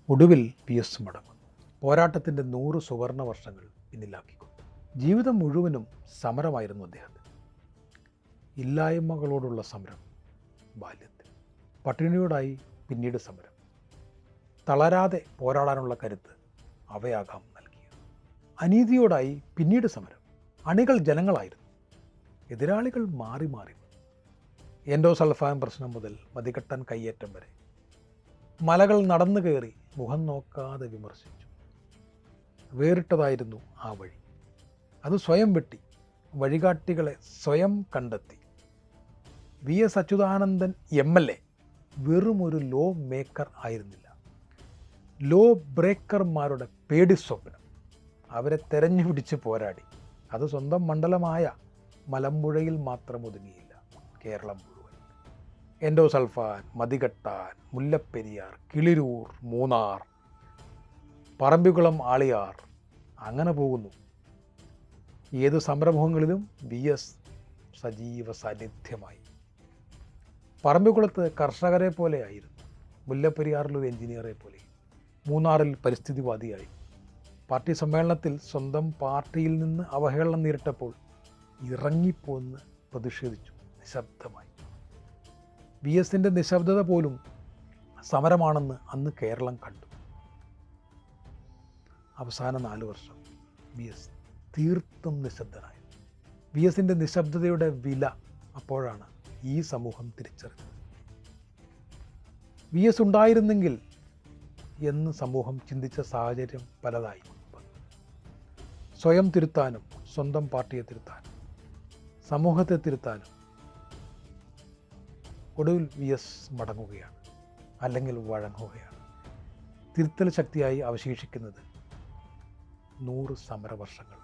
ഒടുവിൽ PS മടങ്ങുന്നു. പോരാട്ടത്തിൻ്റെ 100 സുവർണ വർഷങ്ങൾ പിന്നിലാക്കിക്കൊണ്ട്. ജീവിതം മുഴുവനും സമരമായിരുന്നു അദ്ദേഹത്തിന്. ഇല്ലായ്മകളോടുള്ള സമരം ബാല്യത്തിൽ, പട്ടിണിയോടായി പിന്നീട് സമരം, തളരാതെ പോരാടാനുള്ള കരുത്ത് അവയാകാം നൽകിയത്. അനീതിയോടായി പിന്നീട് സമരം. അണികൾ ജനങ്ങളായിരുന്നു, എതിരാളികൾ മാറി മാറി. എൻഡോസൾഫാൻ പ്രശ്നം മുതൽ മതികെട്ടൻ കയ്യേറ്റം വരെ മലകൾ നടന്നു കയറി മുഖം നോക്കാതെ വിമർശിച്ചു. വേറിട്ടതായിരുന്നു ആ വഴി. അത് സ്വയം വെട്ടി, വഴികാട്ടികളെ സ്വയം കണ്ടെത്തി. VS അച്യുതാനന്ദൻ MLA വെറുമൊരു ലോ മേക്കർ ആയിരുന്നില്ല, ലോ ബ്രേക്കർമാരുടെ പേടി സ്വപ്നം. അവരെ തെരഞ്ഞു പിടിച്ച് പോരാടി. അത് സ്വന്തം മണ്ഡലമായ മലമ്പുഴയിൽ മാത്രം ഒതുങ്ങിയില്ല, കേരളം മുഴുവൻ. എൻഡോസൾഫാൻ, മതികെട്ടാൻ, മുല്ലപ്പെരിയാർ, കിളിരൂർ, മൂന്നാർ, പറമ്പിക്കുളം, ആളിയാർ, അങ്ങനെ പോകുന്നു. ഏതു സംരംഭങ്ങളിലും VS സജീവ സാന്നിധ്യമായി. പറമ്പിക്കുളത്ത് കർഷകരെ പോലെയായിരുന്നു, മുല്ലപ്പെരിയാറിൽ ഒരു എഞ്ചിനീയറെ പോലെ, മൂന്നാറിൽ പരിസ്ഥിതിവാദിയായി. പാർട്ടി സമ്മേളനത്തിൽ സ്വന്തം പാർട്ടിയിൽ നിന്ന് അവഹേളനം നേരിട്ടപ്പോൾ ഇറങ്ങിപ്പോന്ന് പ്രതിഷേധിച്ചു, നിശബ്ദമായി. VSൻ്റെ നിശബ്ദത പോലും സമരമാണെന്ന് അന്ന് കേരളം കണ്ടു. അവസാന 4 വർഷം VS തീർത്തും നിശബ്ദനായി. VSൻ്റെ നിശബ്ദതയുടെ വില അപ്പോഴാണ് ഈ സമൂഹം തിരിച്ചറിഞ്ഞത്. VS ഉണ്ടായിരുന്നെങ്കിൽ എന്ന് സമൂഹം ചിന്തിച്ച സാഹചര്യം പലതായി. സ്വയം തിരുത്താനും, സ്വന്തം പാർട്ടിയെ തിരുത്താനും, സമൂഹത്തെ തിരുത്താനും ഒടുവിൽ VS മടങ്ങുകയാണ്, അല്ലെങ്കിൽ വഴങ്ങുകയാണ്. തിരുത്തൽ ശക്തിയായി അവശേഷിക്കുന്നത് 100 സമരവർഷങ്ങൾ.